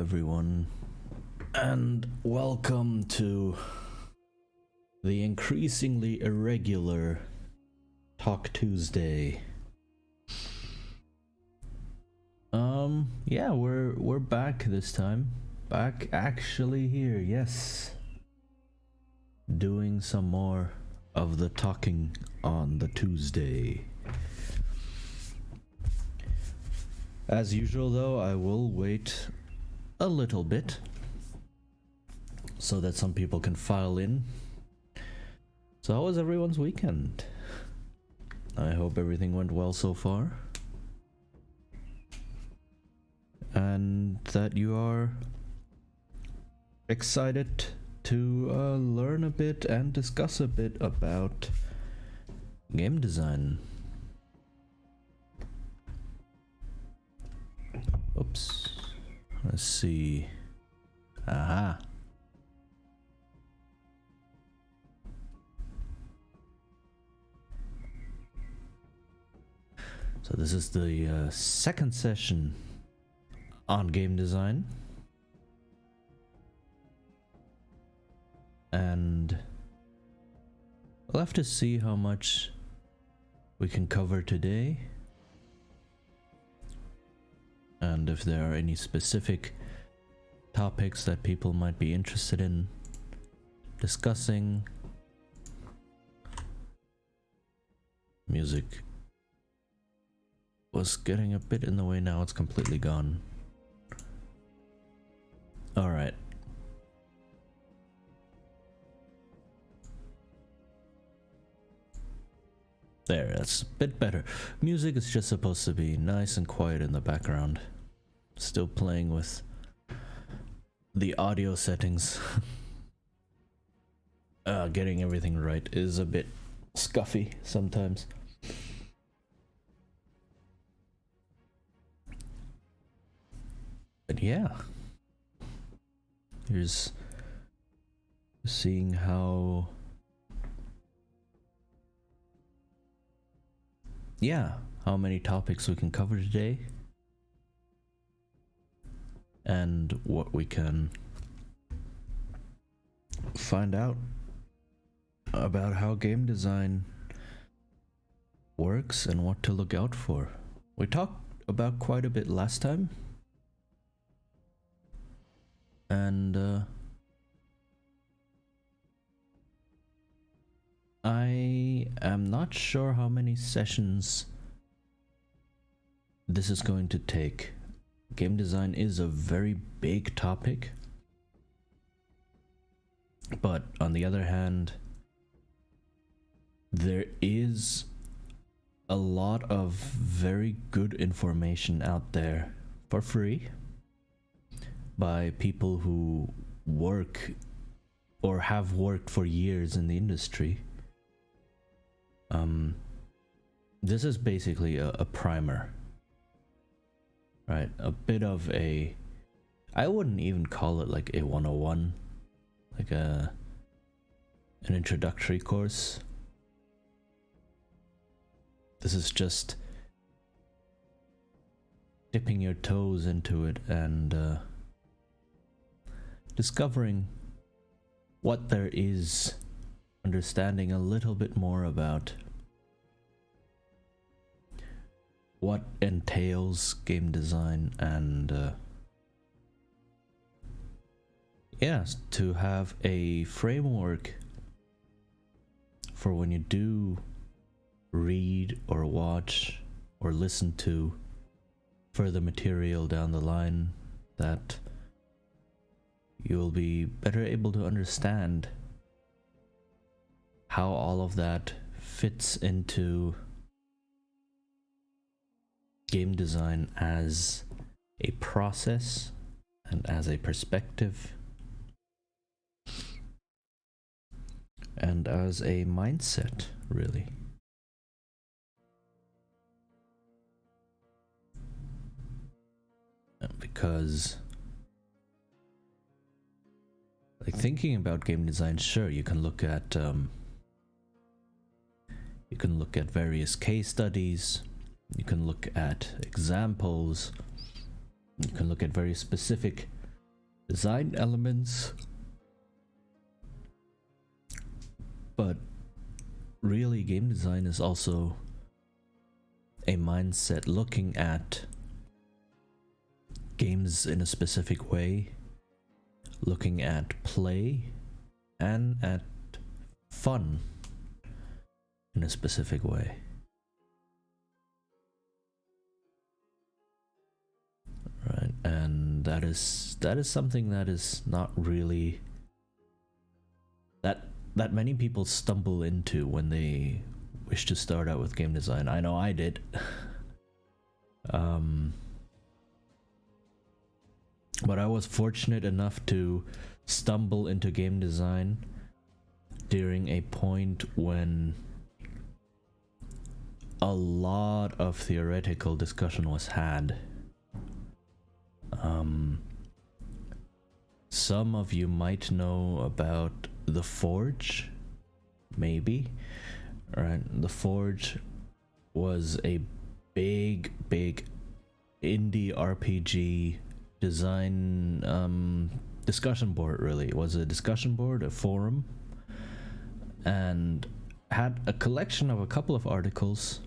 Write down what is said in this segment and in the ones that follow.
everyone, and welcome to the increasingly irregular Talk Tuesday. Yeah, we're back this time. Back actually here, yes. Doing some more of the talking on the Tuesday. As usual though, I will wait a little bit so that some people can file in. So how was everyone's weekend? I hope everything went well so far. And that you are excited to learn a bit and discuss a bit about game design. Oops. Let's see. Aha. So this is the second session on game design. And we'll have to see how much we can cover today. And if there are any specific topics that people might be interested in discussing. Music was getting a bit in the way, now it's completely gone. Alright. There, that's a bit better. Music is just supposed to be nice and quiet in the background. Still playing with the audio settings. Getting everything right is a bit scuffy sometimes. But yeah. Here's seeing how many topics we can cover today and what we can find out about how game design works and what to look out for. We talked about quite a bit last time, and I am not sure how many sessions this is going to take. Game design is a very big topic, but on the other hand, there is a lot of very good information out there for free by people who work or have worked for years in the industry. This is basically a primer, right? A bit of a, I wouldn't even call it like a 101, like an introductory course. This is just dipping your toes into it and discovering what there is, understanding a little bit more about what entails game design, and to have a framework for when you do read or watch or listen to further material down the line, that you'll be better able to understand how all of that fits into game design as a process and as a perspective and as a mindset, really. Because like thinking about game design, sure, you can look at various case studies, you can look at examples, you can look at very specific design elements, but really game design is also a mindset looking at games in a specific way, looking at play and at fun in a specific way. Right, and that is something that is not really that many people stumble into when they wish to start out with game design. I know I did. But I was fortunate enough to stumble into game design during a point when a lot of theoretical discussion was had. Some of you might know about The Forge, maybe. Right, The Forge was a big indie RPG design discussion board. Really, it was a discussion board, a forum, and had a collection of a couple of articles.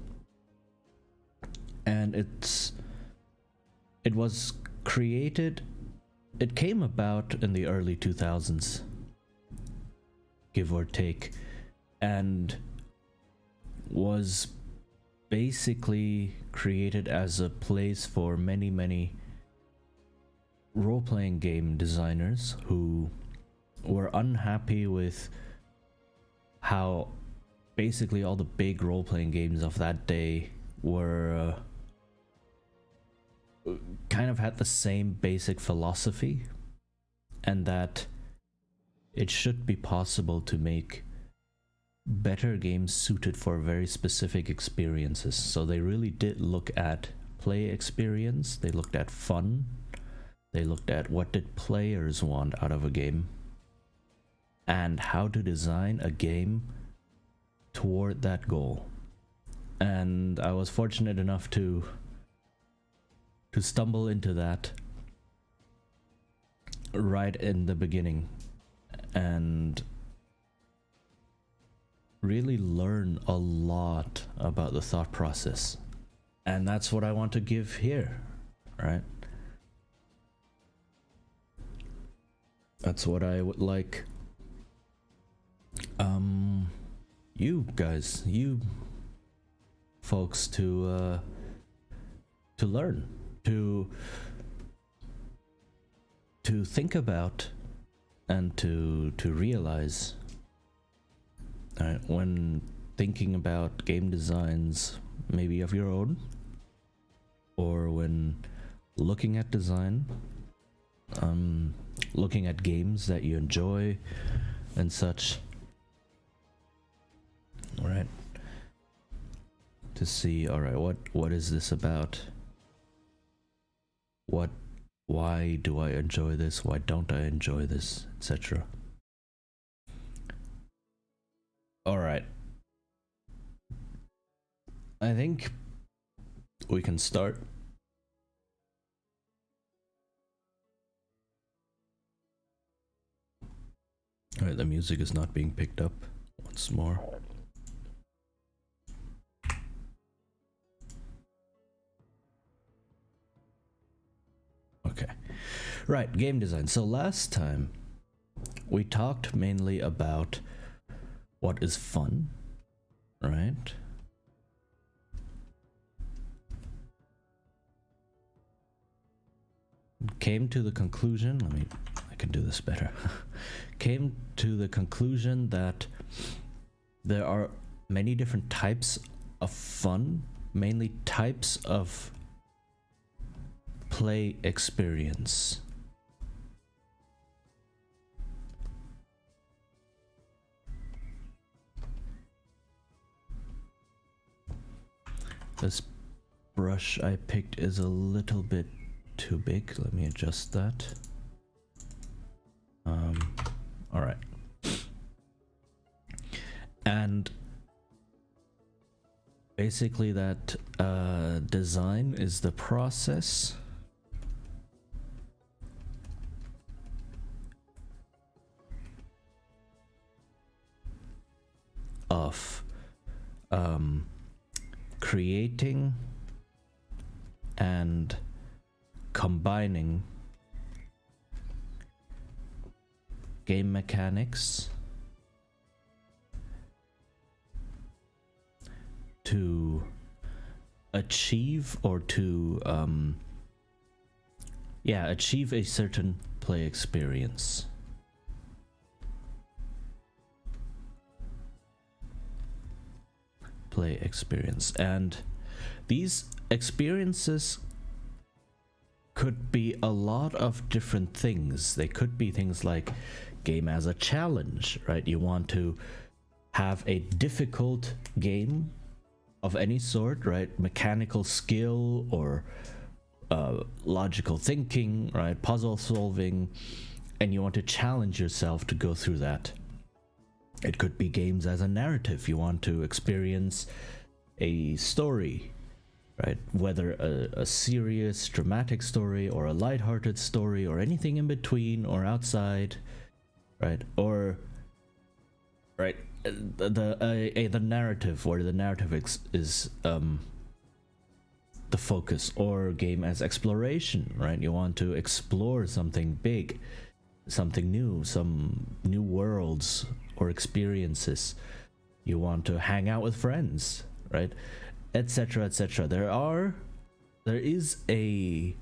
And it was created, it came about in the early 2000s, give or take, and was basically created as a place for many role-playing game designers who were unhappy with how basically all the big role-playing games of that day were kind of had the same basic philosophy, and that it should be possible to make better games suited for very specific experiences. So they really did look at play experience, they looked at fun, they looked at what did players want out of a game, and how to design a game toward that goal. And I was fortunate enough to stumble into that right in the beginning and really learn a lot about the thought process. And that's what I want to give here, right? That's what I would like you guys, you folks to learn, to think about, and to realize when thinking about game designs, maybe of your own, or when looking at design, looking at games that you enjoy and such. All right, to see, all right, what is this about? Why do I enjoy this? Why don't I enjoy this, etc. All right, I think we can start. All right, the music is not being picked up once more. Okay, right, game design. So last time we talked mainly about what is fun, right? Came to the conclusion, I can do this better. Came to the conclusion that there are many different types of fun, mainly types of play experience. This brush I picked is a little bit too big. Let me adjust that. All right. And basically that design is the process of creating and combining game mechanics to achieve or to achieve a certain play experience. And these experiences could be a lot of different things. They could be things like game as a challenge, right? You want to have a difficult game of any sort, right? Mechanical skill or logical thinking, right? Puzzle solving, and you want to challenge yourself to go through that. It could be games as a narrative. You want to experience a story, right? Whether a serious, dramatic story or a lighthearted story or anything in between or outside, right? Or, right, the narrative, where the narrative is the focus, or game as exploration, right? You want to explore something big, something new, some new worlds or experiences. You want to hang out with friends, right? Etc, etc. There is a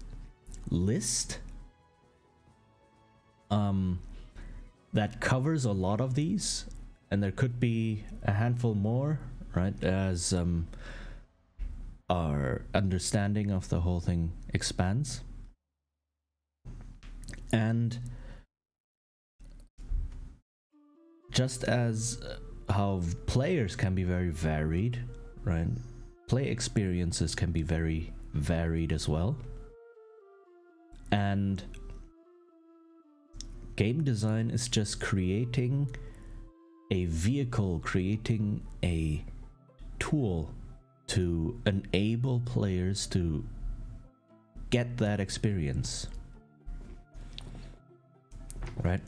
list that covers a lot of these, and there could be a handful more, right, as our understanding of the whole thing expands. And just as how players can be very varied, right? Play experiences can be very varied as well. And game design is just creating a vehicle, creating a tool to enable players to get that experience, right?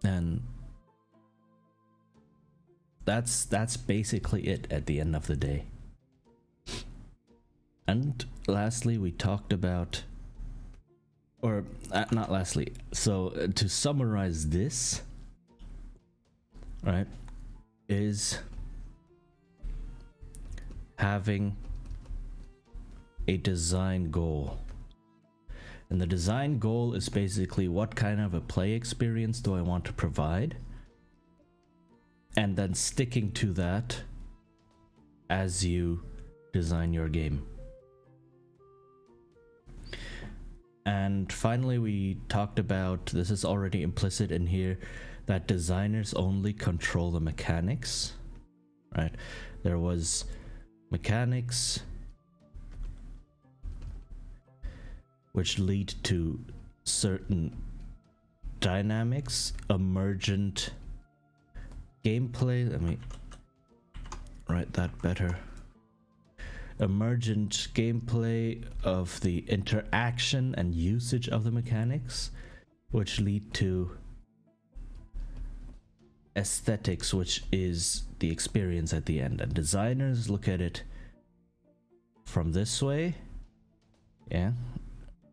And that's basically it at the end of the day. And lastly, we talked about, or not lastly, so to summarize this, right, is having a design goal. And the design goal is basically, what kind of a play experience do I want to provide? And then sticking to that as you design your game. And finally, we talked about, this is already implicit in here, that designers only control the mechanics, right? There was mechanics which lead to certain dynamics, emergent gameplay. Let me write that better. Emergent gameplay of the interaction and usage of the mechanics, which lead to aesthetics, which is the experience at the end. And designers look at it from this way, yeah,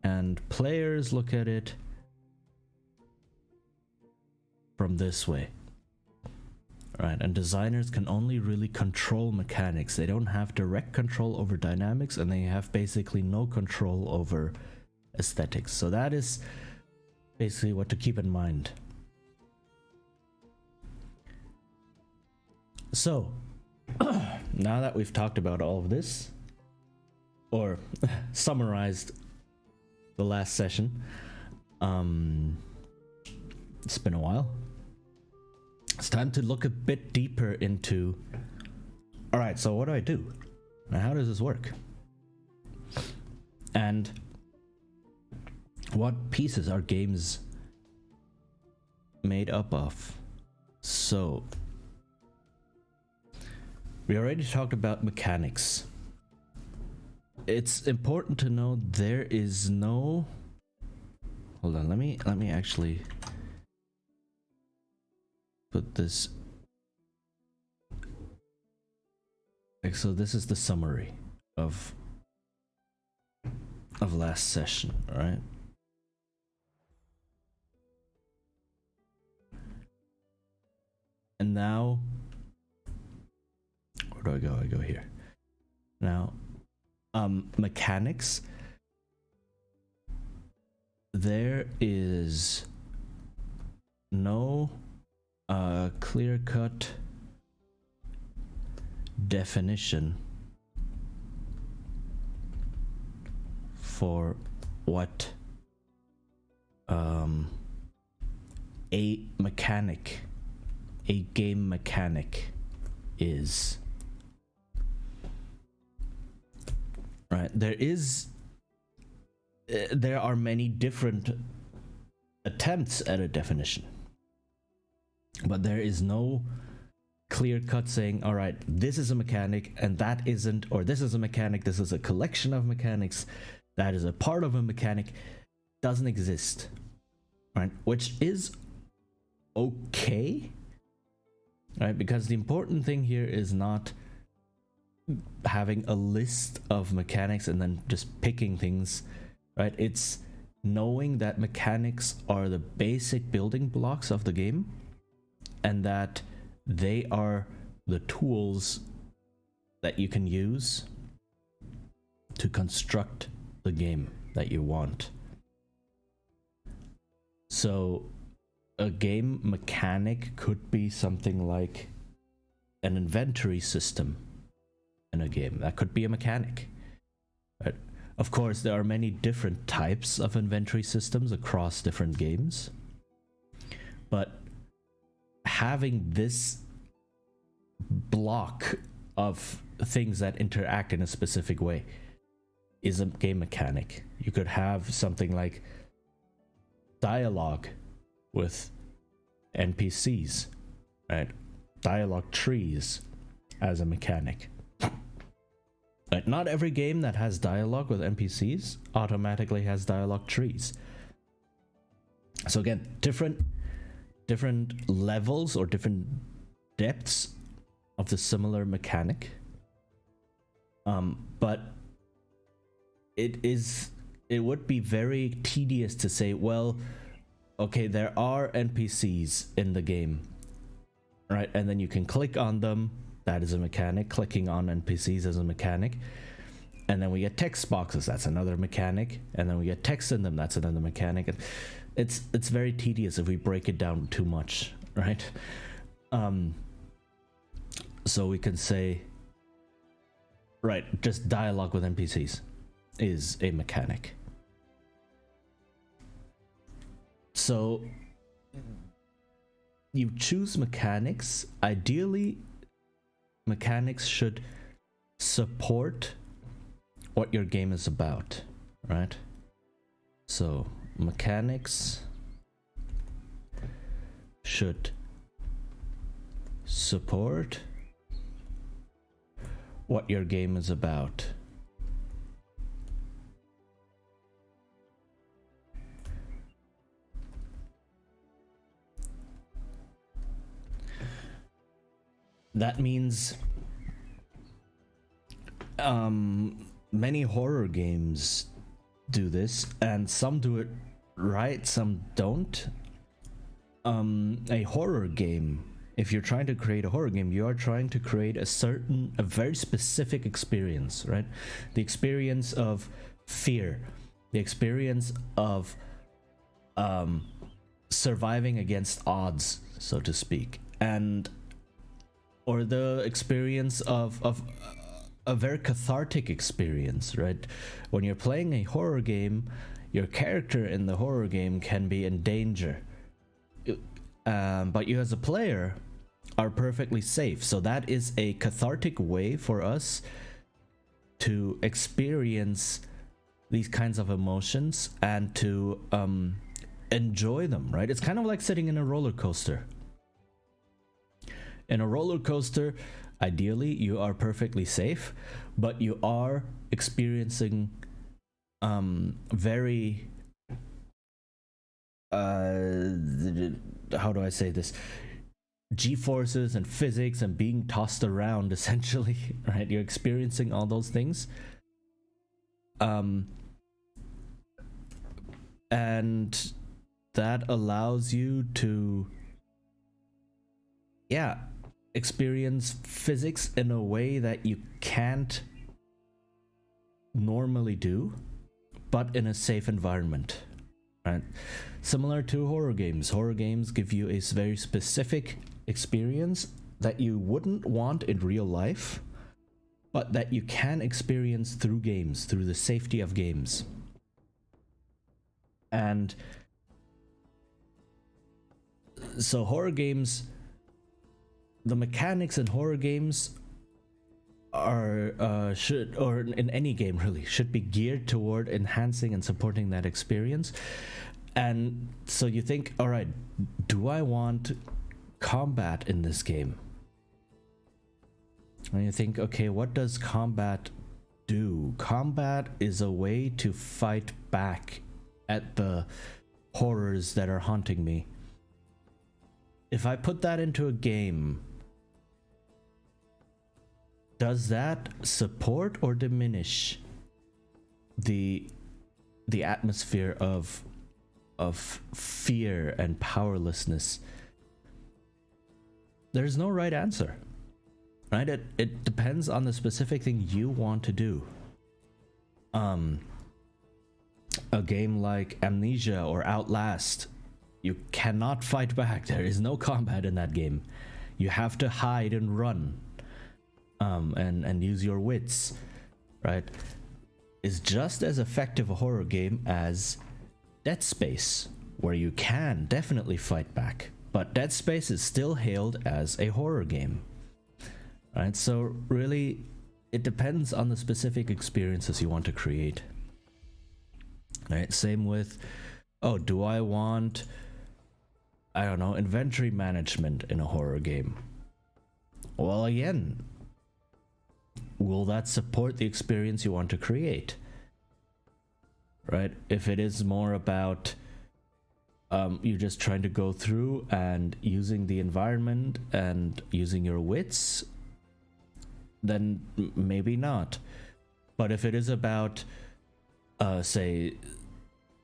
and players look at it from this way. Right, and designers can only really control mechanics. They don't have direct control over dynamics, and they have basically no control over aesthetics. So that is basically what to keep in mind. So, now that we've talked about all of this, or summarized the last session, it's been a while. It's time to look a bit deeper into, all right, so what do I do? Now, how does this work? And what pieces are games made up of? So, we already talked about mechanics. It's important to know there is no, hold on, let me actually put this Like, so this is the summary of last session, right? And now, where do I go? I go here. Now, mechanics. There is no clear-cut definition for what a mechanic, a game mechanic is. Right, there are many different attempts at a definition, but there is no clear cut saying, all right, this is a mechanic and that isn't, or this is a mechanic, this is a collection of mechanics, that is a part of a mechanic. Doesn't exist, right? Which is okay, right? Because the important thing here is not having a list of mechanics and then just picking things, right? It's knowing that mechanics are the basic building blocks of the game and that they are the tools that you can use to construct the game that you want. So a game mechanic could be something like an inventory system in a game. That could be a mechanic, right? Of course, there are many different types of inventory systems across different games, but having this block of things that interact in a specific way is a game mechanic. You could have something like dialogue with NPCs, right? Dialogue trees as a mechanic. Right? Not every game that has dialogue with NPCs automatically has dialogue trees. So again, different levels or different depths of the similar mechanic. But it would be very tedious to say, well, okay, there are NPCs in the game, right? And then you can click on them. That is a mechanic. Clicking on NPCs is a mechanic. And then we get text boxes. That's another mechanic. And then we get text in them. That's another mechanic. And it's very tedious if we break it down too much, right? So we can say, right, just dialogue with NPCs is a mechanic. So you choose mechanics. Ideally, mechanics should support what your game is about, right? So mechanics should support what your game is about. That means many horror games do this, and some do it right, some don't. A horror game, if you're trying to create a horror game, you are trying to create a very specific experience, right? The experience of fear, the experience of surviving against odds, so to speak, or the experience of a very cathartic experience, right? When you're playing a horror game, your character in the horror game can be in danger, but you as a player are perfectly safe. So that is a cathartic way for us to experience these kinds of emotions and to enjoy them, right? It's kind of like sitting in a roller coaster. In a roller coaster, ideally, you are perfectly safe, but you are experiencing very how do I say this? g-forces and physics and being tossed around essentially, right? You're experiencing all those things. And that allows you to, yeah, experience physics in a way that you can't normally do, but in a safe environment, right? Similar to horror games. Horror games give you a very specific experience that you wouldn't want in real life, but that you can experience through games, through the safety of games. And so horror games, the mechanics in horror games are should, or in any game really, should be geared toward enhancing and supporting that experience. And so you think, all right, do I want combat in this game? And you think, okay, what does combat do? Combat is a way to fight back at the horrors that are haunting me. If I put that into a game, does that support or diminish the atmosphere of fear and powerlessness? There's no right answer, right? It depends on the specific thing you want to do. A game like Amnesia or Outlast, you cannot fight back. There is no combat in that game. You have to hide and run, and use your wits, right? Is just as effective a horror game as Dead Space, where you can definitely fight back, but Dead Space is still hailed as a horror game, right? So really, it depends on the specific experiences you want to create, right? Same with, oh, do I want, I don't know, inventory management in a horror game? Well, again, will that support the experience you want to create? Right? If it is more about you're just trying to go through and using the environment and using your wits, then maybe not. But if it is about, say,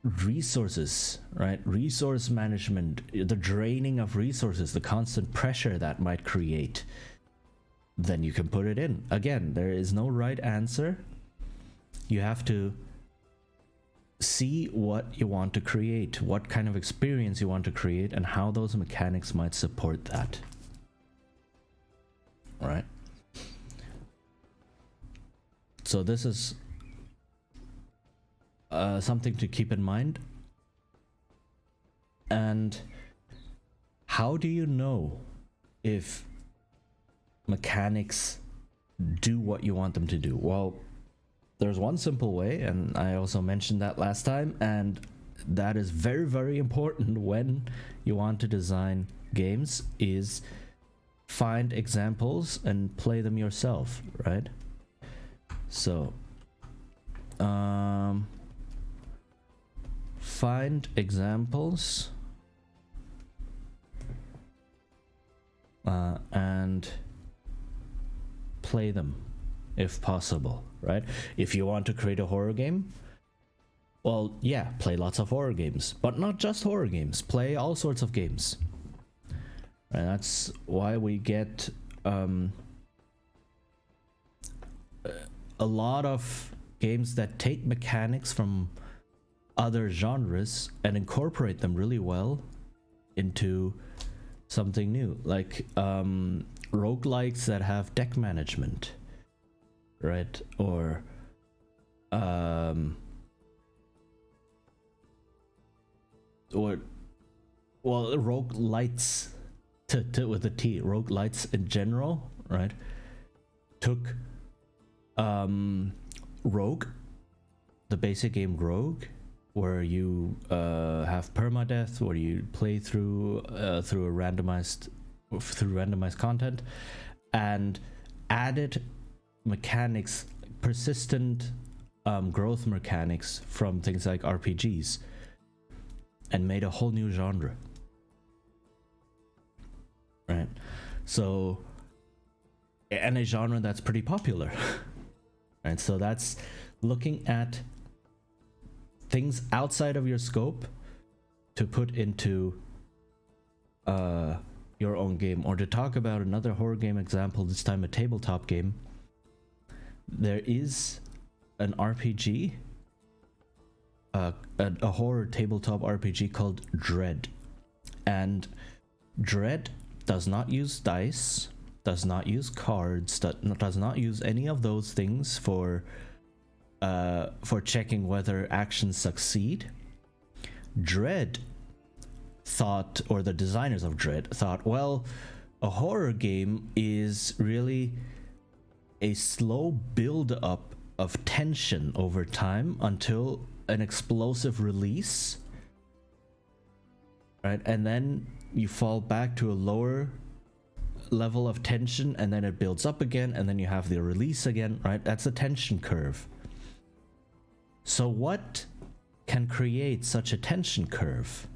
resources, right? Resource management, the draining of resources, the constant pressure that might create, then you can put it in. Again, there is no right answer. You have to see what you want to create, what kind of experience you want to create, and how those mechanics might support that. All right. So this is something to keep in mind. And how do you know if mechanics do what you want them to do? Well, there's one simple way, and I also mentioned that last time, and that is very, very important when you want to design games, is find examples and play them yourself, right? So find examples and play them if possible, right? If you want to create a horror game, well, yeah, play lots of horror games, but not just horror games. Play all sorts of games. And that's why we get a lot of games that take mechanics from other genres and incorporate them really well into something new, like roguelikes that have deck management, right? Or roguelites, with a T, roguelites in general, right? Took Rogue, the basic game Rogue, where you have permadeath, where you play through randomized content, and added mechanics, persistent growth mechanics from things like RPGs, and made a whole new genre. right? So, and a genre that's pretty popular, right? So that's looking at things outside of your scope to put into your own game. Or to talk about another horror game example, this time a tabletop game, there is an RPG, a horror tabletop RPG called Dread. And Dread does not use dice, does not use cards, does not use any of those things for checking whether actions succeed. Dread thought, or the designers of Dread thought, well, a horror game is really a slow build up of tension over time until an explosive release, right? And then you fall back to a lower level of tension, and then it builds up again, and then you have the release again, right? That's a tension curve. So what can create such a tension curve?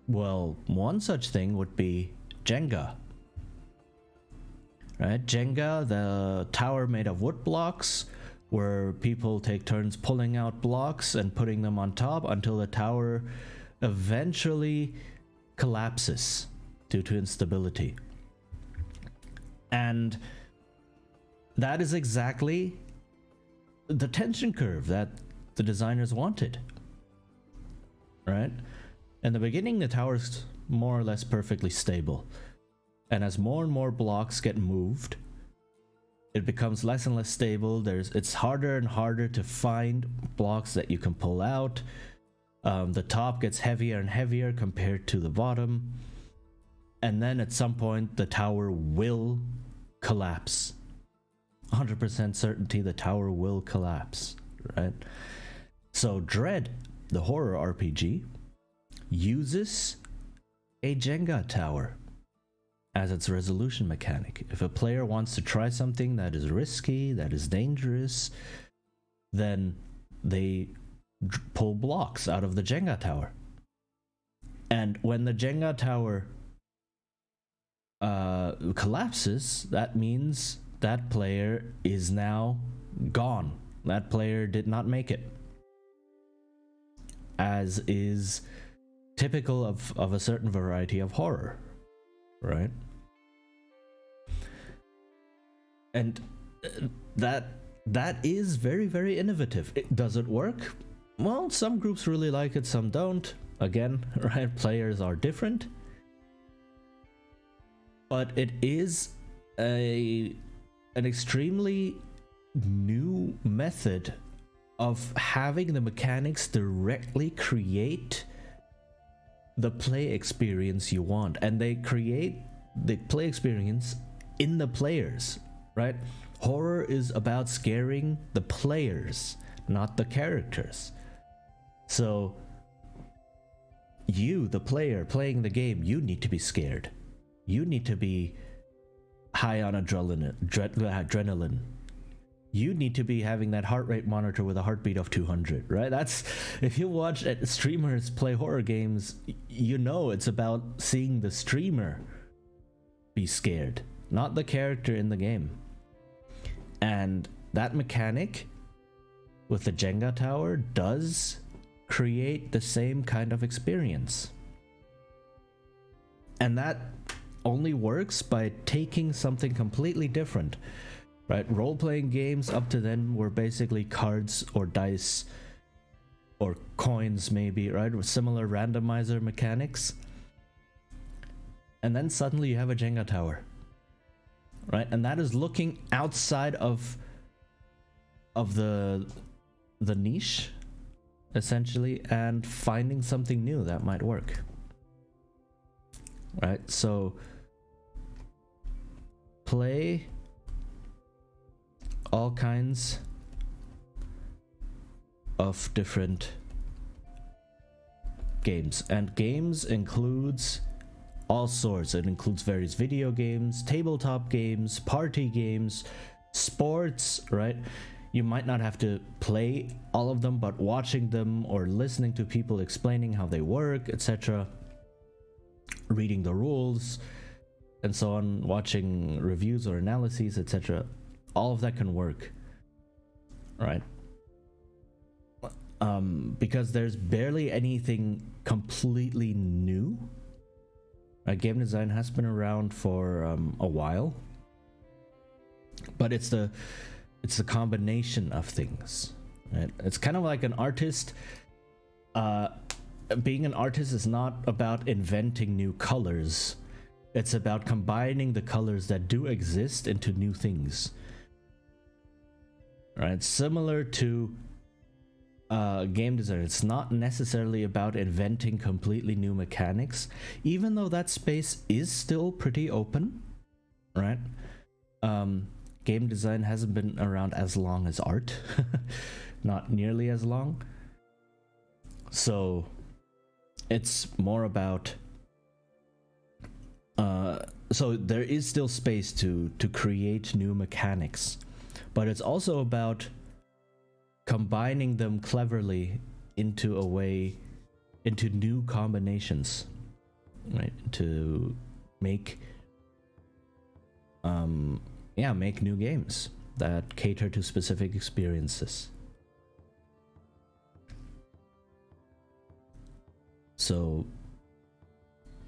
Well, one such thing would be Jenga. Right? Jenga, the tower made of wood blocks, where people take turns pulling out blocks and putting them on top until the tower eventually collapses due to instability. And that is exactly the tension curve that the designers wanted, right? In the beginning, the tower's more or less perfectly stable, and as more and more blocks get moved, it becomes less and less stable. It's harder and harder to find blocks that you can pull out. The top gets heavier and heavier compared to the bottom, and then at some point the tower will collapse. 100% certainty the tower will collapse, right? So Dread, the horror RPG, uses a Jenga tower as its resolution mechanic. If a player wants to try something that is risky, that is dangerous, then they pull blocks out of the Jenga tower. And when the Jenga tower collapses, that means that player is now gone. That player did not make it. As is typical of a certain variety of horror, right? And that is very, very innovative. Does it work? Well, some groups really like it, some don't. Again, right? Players are different. But it is an extremely new method of having the mechanics directly create the play experience you want, and they create the play experience in the players, right? Horror is about scaring the players, not the characters. So you, the player playing the game, you need to be scared. You need to be high on adrenaline. You need to be having that heart rate monitor with a heartbeat of 200, right? That's, if you watch streamers play horror games, you know it's about seeing the streamer be scared, not the character in the game. And that mechanic with the Jenga tower does create the same kind of experience. And that only works by taking something completely different. Right, role-playing games up to then were basically cards or dice or coins, maybe, right, with similar randomizer mechanics. And then suddenly you have a Jenga tower, right? And that is looking outside of the niche, essentially, and finding something new that might work. Right, so play all kinds of different games, and games includes all sorts. It includes various video games, tabletop games, party games, sports, right? You might not have to play all of them, but watching them or listening to people explaining how they work, etc., reading the rules, and so on, watching reviews or analyses, etc., all of that can work, right? Because there's barely anything completely new. Game design has been around for a while, but it's the combination of things, right? It's kind of like an artist. Being an artist is not about inventing new colors. It's about combining the colors that do exist into new things, right? Similar to game design, it's not necessarily about inventing completely new mechanics, even though that space is still pretty open, right? Game design hasn't been around as long as art, not nearly as long. So it's more about so there is still space to create new mechanics, but it's also about combining them cleverly into new combinations, right? To make make new games that cater to specific experiences. So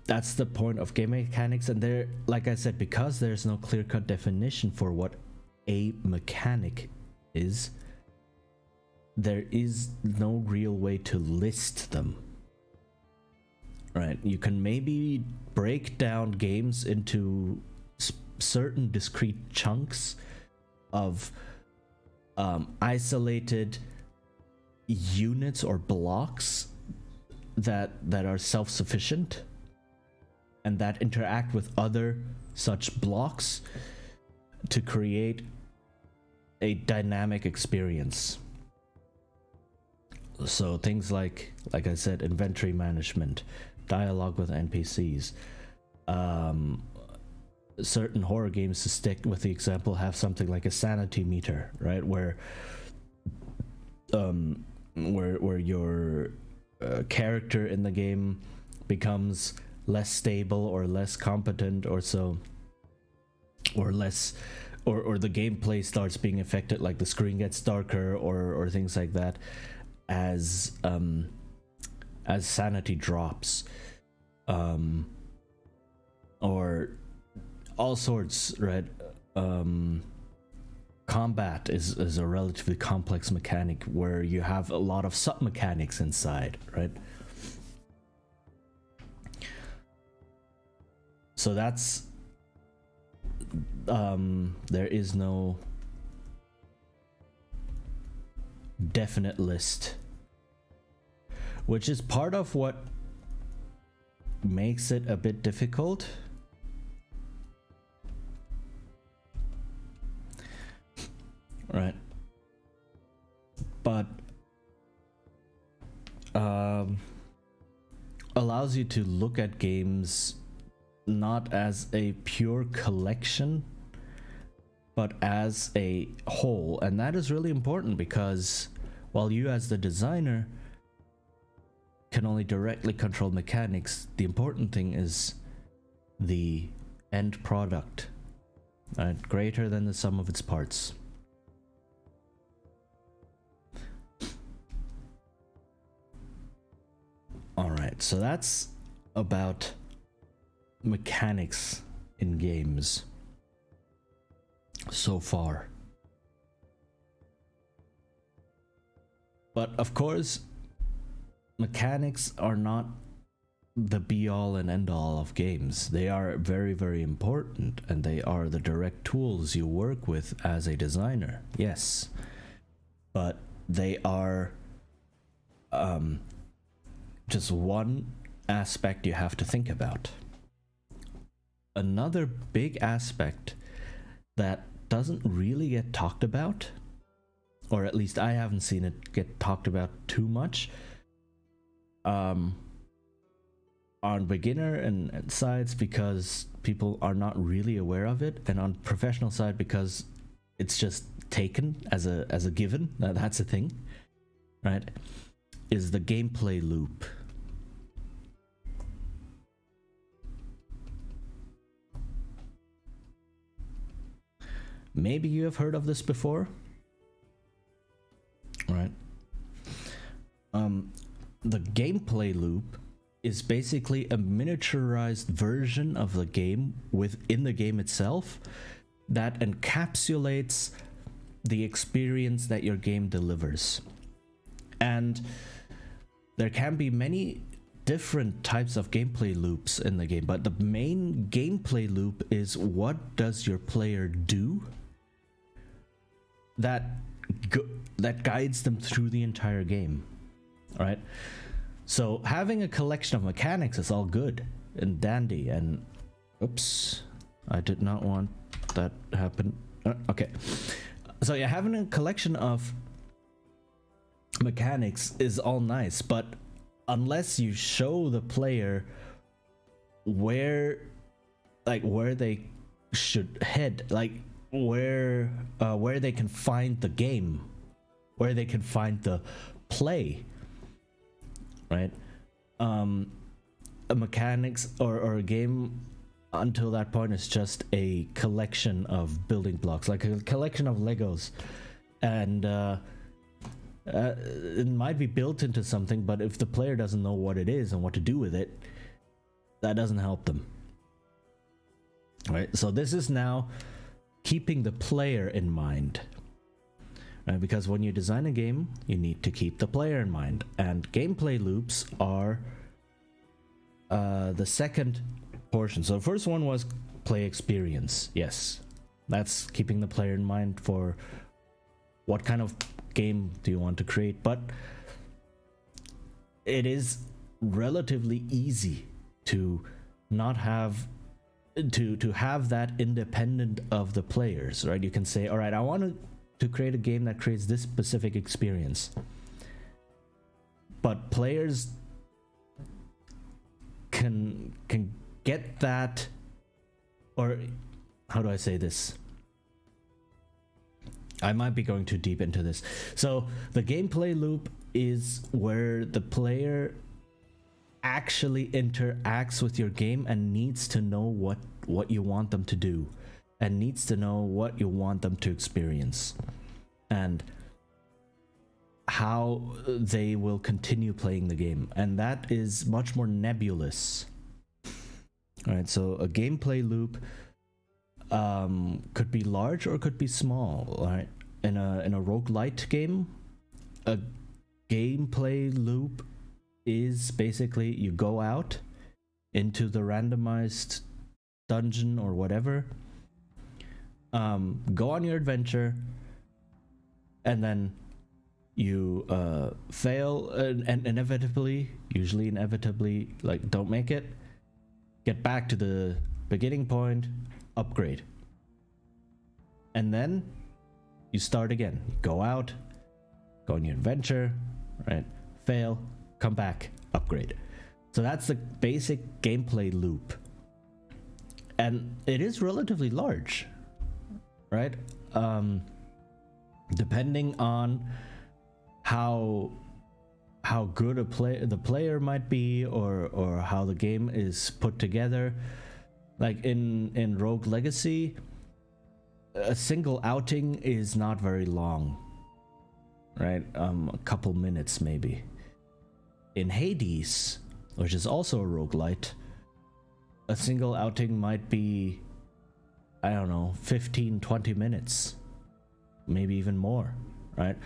that's the point of game mechanics, and there, like I said, because there's no clear-cut definition for what a mechanic is, there is no real way to list them, right? You can maybe break down games into certain discrete chunks of isolated units or blocks that are self-sufficient and that interact with other such blocks to create a dynamic experience. So things like I said, inventory management, dialogue with NPCs. Certain horror games, to stick with the example, have something like a sanity meter, right? Where your character in the game becomes less stable or less competent or so, or less, or the gameplay starts being affected, like the screen gets darker or things like that, as sanity drops, or all sorts, right? Combat is a relatively complex mechanic where you have a lot of sub mechanics inside, right? So that's there is no definite list, which is part of what makes it a bit difficult. Right. But allows you to look at games not as a pure collection, but as a whole. And that is really important, because while you as the designer can only directly control mechanics, the important thing is the end product, right? Greater than the sum of its parts. Alright, so that's about mechanics in games so far. But of course, mechanics are not the be-all and end-all of games. They are very, very important, and they are the direct tools you work with as a designer, yes. But they are just one aspect you have to think about. Another big aspect that doesn't really get talked about, or at least I haven't seen it get talked about too much, on beginner and sides because people are not really aware of it, and on professional side because it's just taken as a given, that's a thing, right? Is the gameplay loop. Maybe you have heard of this before, right? The gameplay loop is basically a miniaturized version of the game within the game itself that encapsulates the experience that your game delivers. And there can be many different types of gameplay loops in the game, but the main gameplay loop is what does your player do that guides them through the entire game, right? So having a collection of mechanics is all good and dandy, and oops, I did not want that to happen. Okay, so yeah, having a collection of mechanics is all nice, but unless you show the player where they should head, like where they can find the game, where they can find the play, right? A mechanics or a game until that point is just a collection of building blocks, like a collection of Legos, and it might be built into something, but if the player doesn't know what it is and what to do with it, that doesn't help them, right? So this is now keeping the player in mind, right? Because when you design a game, you need to keep the player in mind, and gameplay loops are the second portion. So the first one was play experience. Yes, that's keeping the player in mind for what kind of game do you want to create, but it is relatively easy to not have to have that independent of the players, right? You can say, all right, I want to create a game that creates this specific experience, but players can get that, or how do I say this? I might be going too deep into this. So the gameplay loop is where the player actually interacts with your game and needs to know what you want them to do, and needs to know what you want them to experience, and how they will continue playing the game. And that is much more nebulous. All right, so a gameplay loop could be large or could be small, right? In a roguelite game, a gameplay loop is basically you go out into the randomized dungeon or whatever, go on your adventure, and then you fail and usually inevitably, like, don't make it, get back to the beginning point, upgrade, and then you start again. You go out, go on your adventure, right? Fail, come back, upgrade. So that's the basic gameplay loop, and it is relatively large, right? Depending on how good the player might be, or how the game is put together. Like in Rogue Legacy, a single outing is not very long, right? A couple minutes maybe. In Hades, which is also a roguelite, a single outing might be, I don't know, 15-20 minutes, maybe even more, right?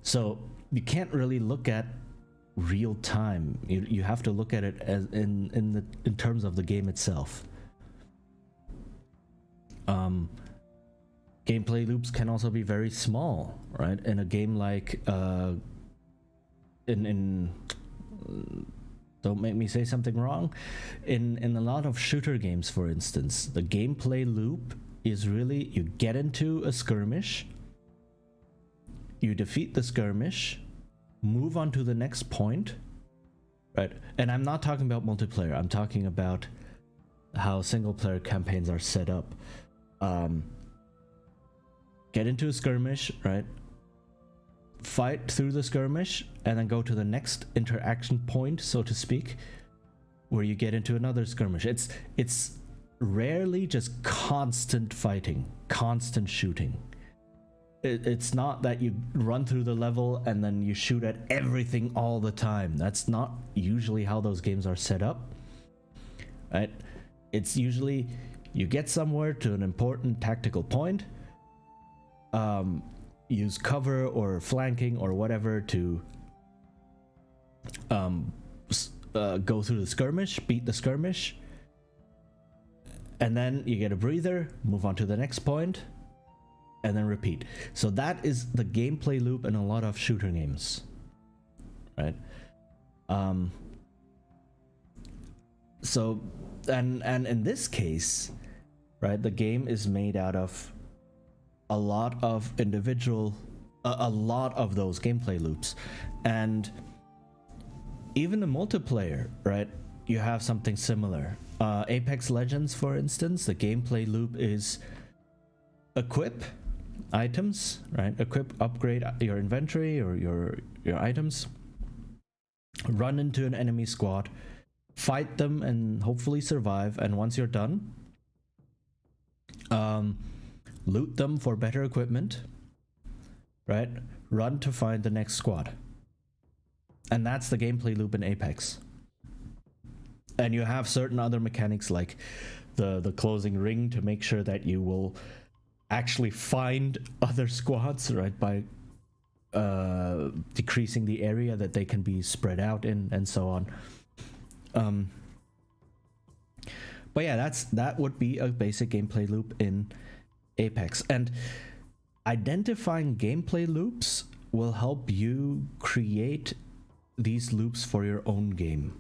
So you can't really look at real time. You have to look at it as in terms of the game itself. Gameplay loops can also be very small, right? In a game like don't make me say something wrong. In a lot of shooter games, for instance, the gameplay loop is really, you get into a skirmish, you defeat the skirmish, move on to the next point, right? And I'm not talking about multiplayer, I'm talking about how single player campaigns are set up. Get into a skirmish, right? Fight through the skirmish, and then go to the next interaction point, so to speak, where you get into another skirmish. It's rarely just constant fighting, constant shooting. It's not that you run through the level and then you shoot at everything all the time. That's not usually how those games are set up, right? It's usually you get somewhere to an important tactical point, use cover or flanking or whatever to go through the skirmish, beat the skirmish, and then you get a breather, move on to the next point, and then repeat. So that is the gameplay loop in a lot of shooter games, right? So and in this case, right, the game is made out of a lot of individual a lot of those gameplay loops. And even the multiplayer, right, you have something similar. Apex Legends, for instance, the gameplay loop is equip items, right? Equip, upgrade your inventory or your items, run into an enemy squad, fight them and hopefully survive, and once you're done, loot them for better equipment, right? Run to find the next squad. And that's the gameplay loop in Apex. And you have certain other mechanics like the closing ring to make sure that you will actually find other squads, right, by decreasing the area that they can be spread out in, and so on. But yeah, that would be a basic gameplay loop in Apex. And identifying gameplay loops will help you create these loops for your own game,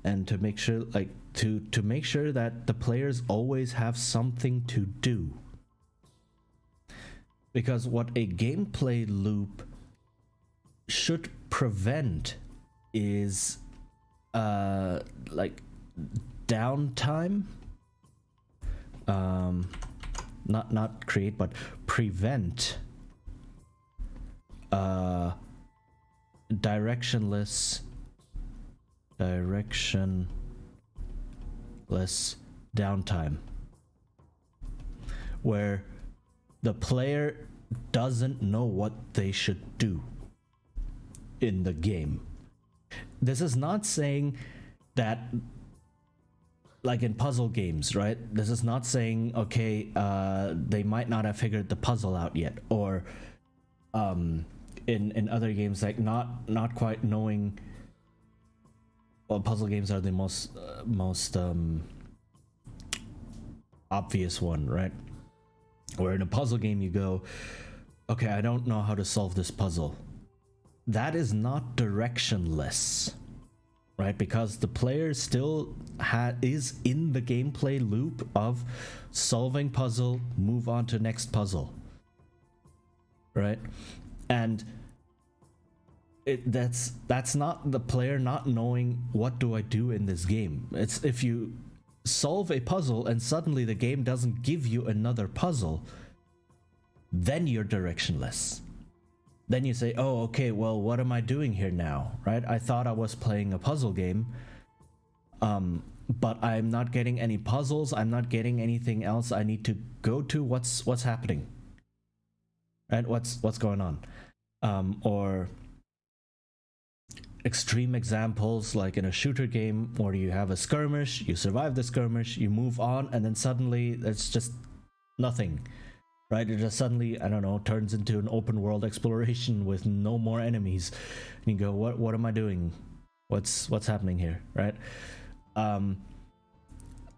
and to make sure, like, to make sure that the players always have something to do. Because what a gameplay loop should prevent is like downtime, not create but prevent directionless downtime, where the player doesn't know what they should do in the game. This is not saying that, like in puzzle games, right? This is not saying, okay, they might not have figured the puzzle out yet, or in other games, like not quite knowing. Well, puzzle games are the most obvious one, right? Where in a puzzle game you go, okay, I don't know how to solve this puzzle. That is not directionless, right? Because the player still is in the gameplay loop of solving puzzle, move on to next puzzle, right? And that's not the player not knowing what do I do in this game. It's if you solve a puzzle and suddenly the game doesn't give you another puzzle, then you're directionless. Then you say, oh, okay, well, what am I doing here now, right? I thought I was playing a puzzle game, but I'm not getting any puzzles. I'm not getting anything else I need to go to. What's happening, right? What's going on? Or extreme examples like in a shooter game where you have a skirmish, you survive the skirmish, you move on, and then suddenly it's just nothing, right? It just suddenly, I don't know, turns into an open world exploration with no more enemies, and you go, what am I doing? What's happening here, right?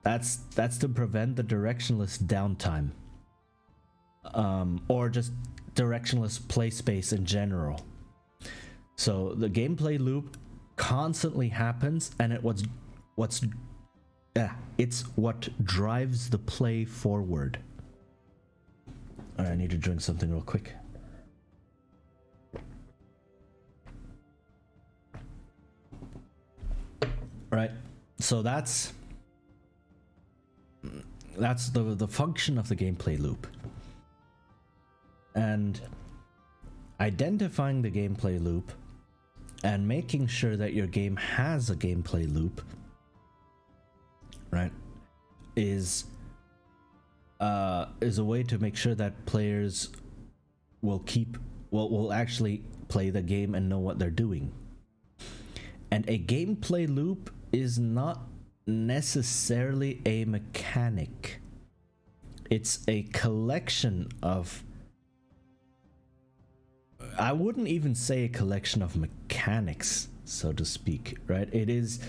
That's to prevent the directionless downtime, or just directionless play space in general. So the gameplay loop constantly happens, and it's what drives the play forward. All right, I need to drink something real quick. Right, so that's the function of the gameplay loop. And identifying the gameplay loop and making sure that your game has a gameplay loop, right, is is a way to make sure that players will actually play the game and know what they're doing. And a gameplay loop is not necessarily a mechanic. It's a collection of, I wouldn't even say a collection of mechanics, so to speak, right? It is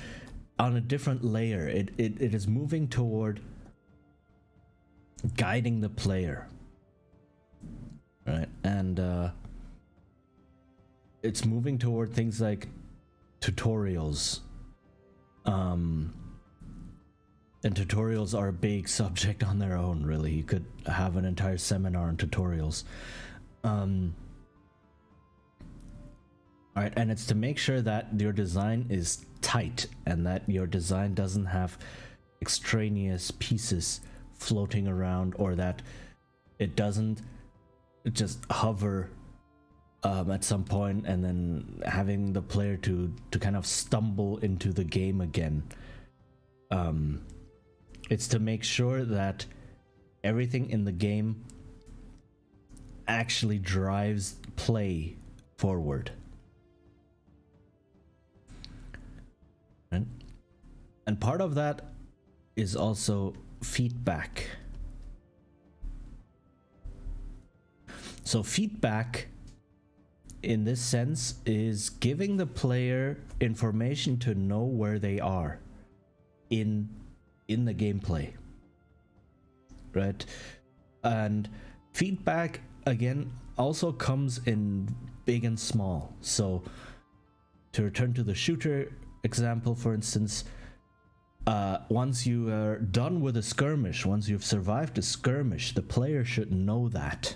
on a different layer. It is moving toward guiding the player, right? And it's moving toward things like tutorials. And tutorials are a big subject on their own, really. You could have an entire seminar on tutorials. Alright, and it's to make sure that your design is tight and that your design doesn't have extraneous pieces floating around, or that it doesn't just hover at some point and then having the player to kind of stumble into the game again. It's to make sure that everything in the game actually drives play forward. And part of that is also feedback. So feedback in this sense is giving the player information to know where they are in the gameplay, right? And feedback again also comes in big and small. So to return to the shooter example, for instance, once you are done with a skirmish, once you've survived a skirmish, the player should know that.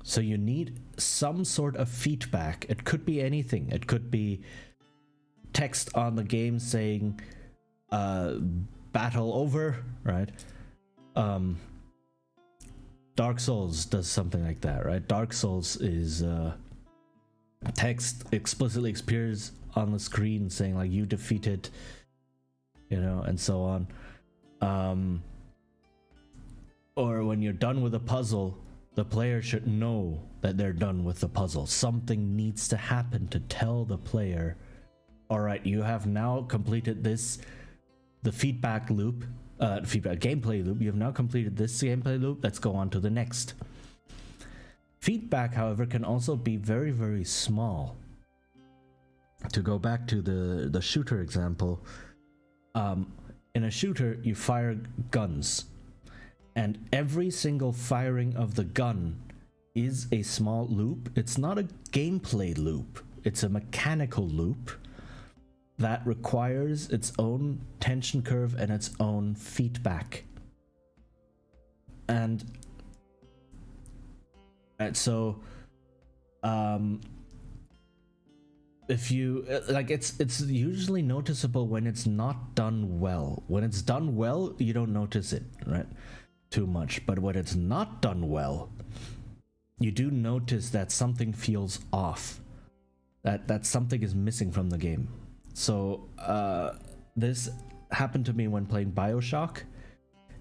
So you need some sort of feedback. It could be anything. It could be text on the game saying battle over, right? Dark Souls does something like that, right? Dark Souls is text explicitly appears on the screen saying like you defeated, you know, and so on. Or when you're done with a puzzle, the player should know that they're done with the puzzle. Something needs to happen to tell the player, all right, you have now completed this, the feedback loop, gameplay loop. You have now completed this gameplay loop. Let's go on to the next. Feedback, however, can also be very, very small. To go back to the shooter example, in a shooter, you fire guns. And every single firing of the gun is a small loop. It's not a gameplay loop. It's a mechanical loop that requires its own tension curve and its own feedback. And so, if you like, it's usually noticeable when it's not done well. When it's done well, you don't notice it, right? Too much. But when it's not done well, you do notice that something feels off, that something is missing from the game. So this happened to me when playing BioShock.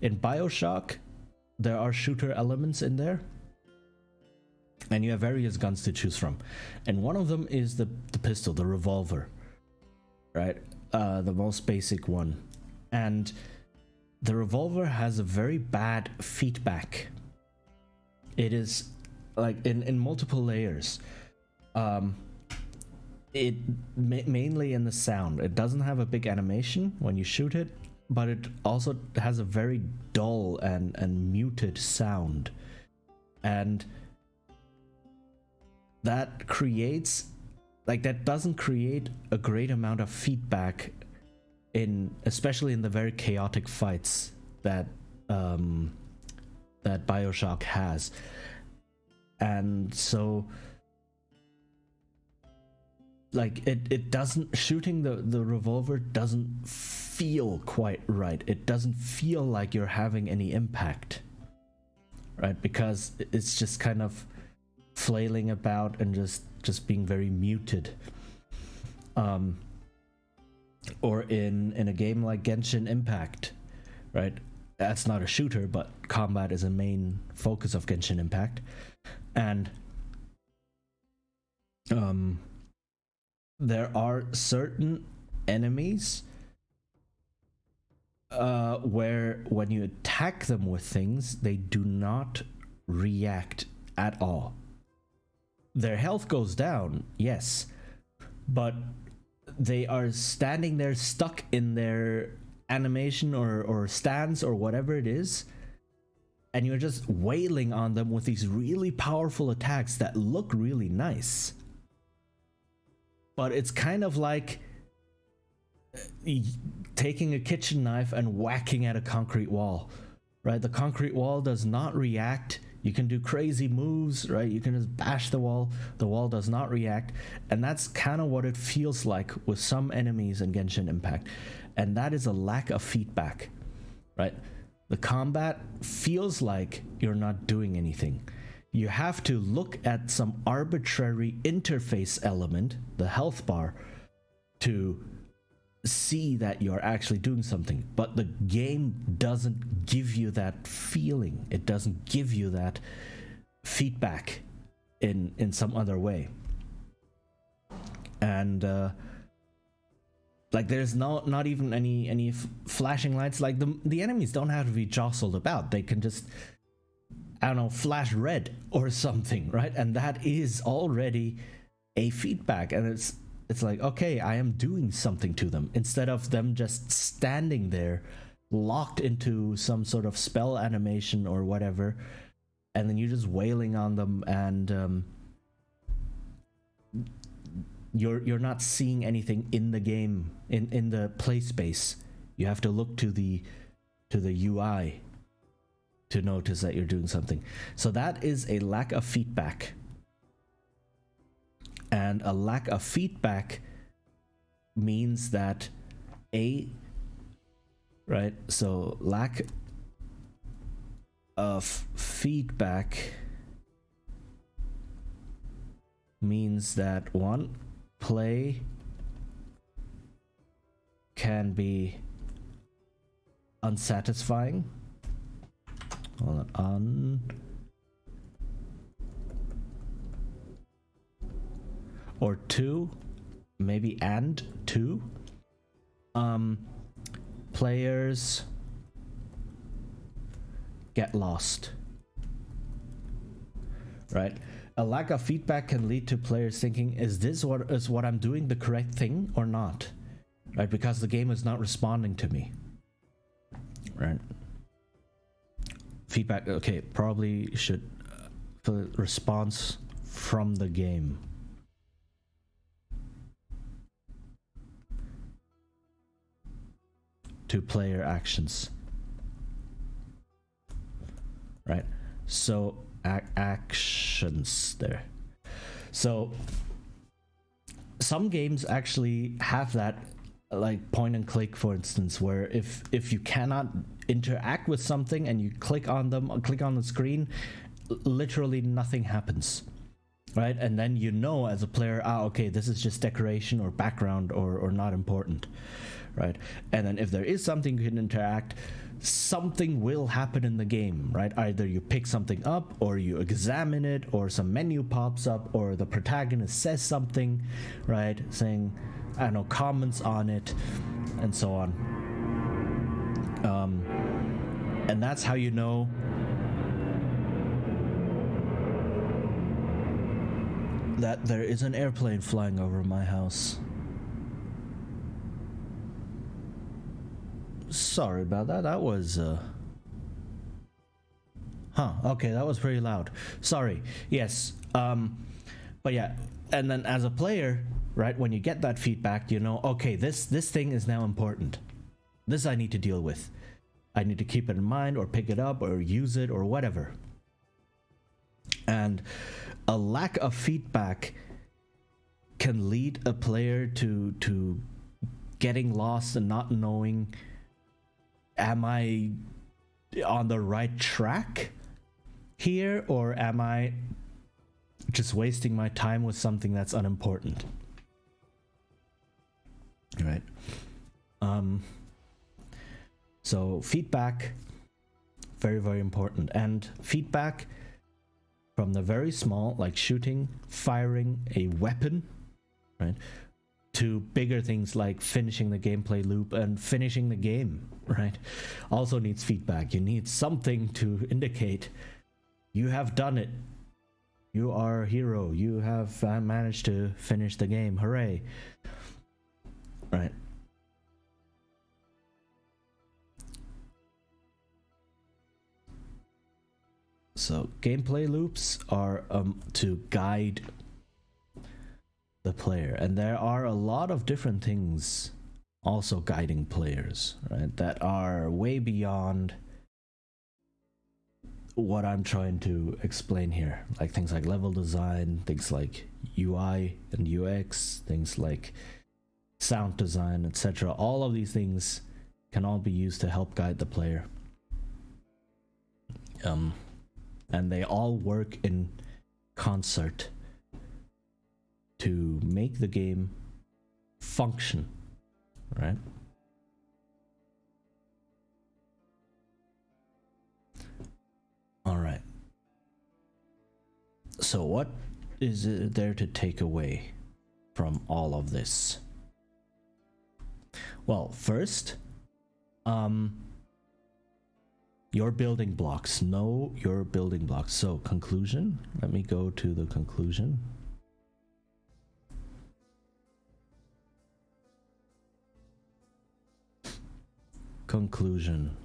In BioShock, there are shooter elements in there, and you have various guns to choose from, and one of them is the pistol, the revolver, right? The most basic one. And the revolver has a very bad feedback. It is like in multiple layers. It mainly in the sound. It doesn't have a big animation when you shoot it, but it also has a very dull and muted sound. And that creates, like, that doesn't create a great amount of feedback especially in the very chaotic fights that that BioShock has. And so, like, it doesn't, shooting the revolver doesn't feel quite right. It doesn't feel like you're having any impact, right? Because it's just kind of flailing about and just being very muted. Or in a game like Genshin Impact, right? that's not a shooter, but combat is a main focus of Genshin Impact. And there are certain enemies where when you attack them with things, they do not react at all. Their health goes down, yes, but they are standing there stuck in their animation or stance or whatever it is, and you're just wailing on them with these really powerful attacks that look really nice. But it's kind of like taking a kitchen knife and whacking at a concrete wall, right? The concrete wall does not react. You can do crazy moves, right? You can just bash the wall does not react. And that's kind of what it feels like with some enemies in Genshin Impact. And that is a lack of feedback, right? The combat feels like you're not doing anything. You have to look at some arbitrary interface element, the health bar, to see that you're actually doing something. But the game doesn't give you that feeling. It doesn't give you that feedback in some other way. And like there's not even any flashing lights. Like the enemies don't have to be jostled about. They can just, I don't know, flash red or something, right? And that is already a feedback. And it's like, okay, I am doing something to them, instead of them just standing there locked into some sort of spell animation or whatever, and then you're just wailing on them, and you're not seeing anything in the game, in the play space. You have to look to the UI to notice that you're doing something. So that is a lack of feedback. And a lack of feedback means that right? So lack of feedback means that one, play can be unsatisfying. Hold on. Or two, maybe and two, players get lost, right? A lack of feedback can lead to players thinking, is what I'm doing the correct thing or not, right? Because the game is not responding to me, right? Feedback, okay, probably should response from the game. To player actions, right? So actions there. So some games actually have that, like point and click, for instance, where if you cannot interact with something and you click on the screen, literally nothing happens, right? And then you know as a player, okay, this is just decoration or background or not important, right? And then if there is something you can interact, something will happen in the game, right? Either you pick something up, or you examine it, or some menu pops up, or the protagonist says something, right? Saying, I don't know, comments on it, and so on. And that's how you know that there is an airplane flying over my house. Sorry about that. That was okay, that was pretty loud. Sorry. Yes. But yeah, and then as a player, right, when you get that feedback, you know, okay, this thing is now important. This I need to deal with. I need to keep it in mind, or pick it up, or use it, or whatever. And a lack of feedback can lead a player to getting lost and not knowing, am I on the right track here, or am I just wasting my time with something that's unimportant? Right. So feedback Very, very important. And feedback from the very small, like shooting, firing a weapon, right, to bigger things like finishing the gameplay loop and finishing the game, right, also needs feedback. You need something to indicate you have done it. You are a hero. You have managed to finish the game. Hooray. Right. So gameplay loops are to guide the player, and there are a lot of different things also guiding players, right, that are way beyond what I'm trying to explain here, like things like level design, things like UI and UX, things like sound design, etc. All of these things can all be used to help guide the player, and they all work in concert to make the game function, right? All right. So what is there to take away from all of this? Well, first, your building blocks. Know your building blocks. So conclusion. Let me go to the conclusion. Conclusion.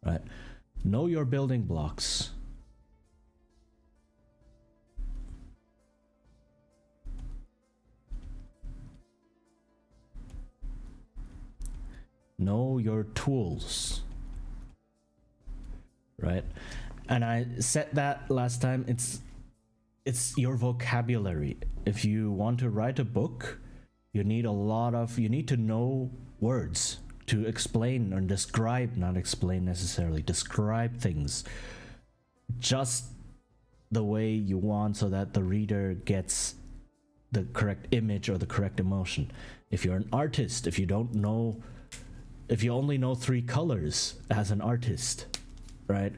Right. Know your building blocks. Know your tools. Right? And I said that last time, it's your vocabulary. If you want to write a book, you need to know words to explain and describe, not explain necessarily, describe things just the way you want so that the reader gets the correct image or the correct emotion. If you're an artist, if you only know 3 colors as an artist, right,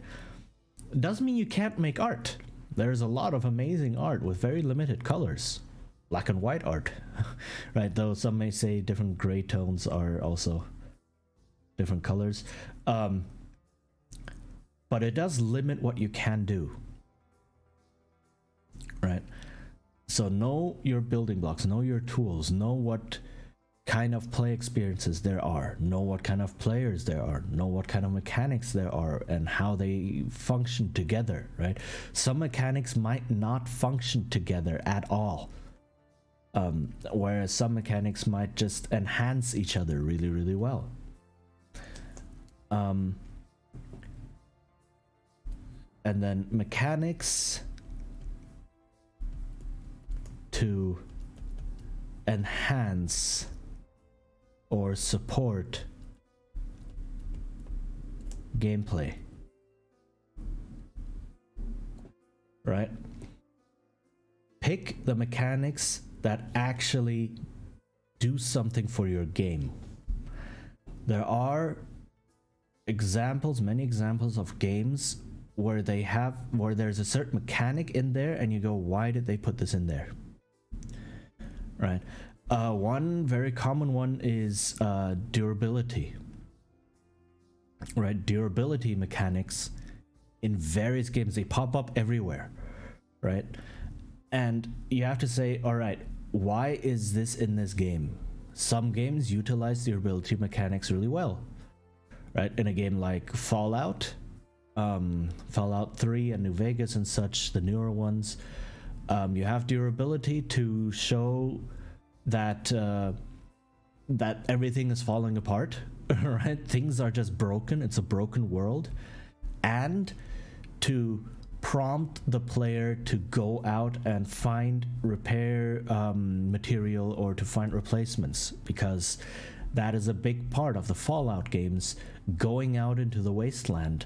doesn't mean you can't make art. There's a lot of amazing art with very limited colors. Black and white art, right? Though some may say different gray tones are also different colors. But it does limit what you can do, right? So know your building blocks, know your tools, know what kind of play experiences there are, know what kind of players there are, know what kind of mechanics there are and how they function together, right? Some mechanics might not function together at all, whereas some mechanics might just enhance each other really, really well. And then mechanics to enhance or support gameplay, right? Pick the mechanics that actually do something for your game. There are many examples of games where there's a certain mechanic in there and you go, why did they put this in there? Right. One very common one is durability. Right, durability mechanics in various games, they pop up everywhere, right? And you have to say, all right, why is this in this game? Some games utilize durability mechanics really well, right? In a game like Fallout 3 and New Vegas and such, the newer ones, you have durability to show that that everything is falling apart, right? Things are just broken. It's a broken world, and to prompt the player to go out and find repair material or to find replacements, because that is a big part of the Fallout games, going out into the wasteland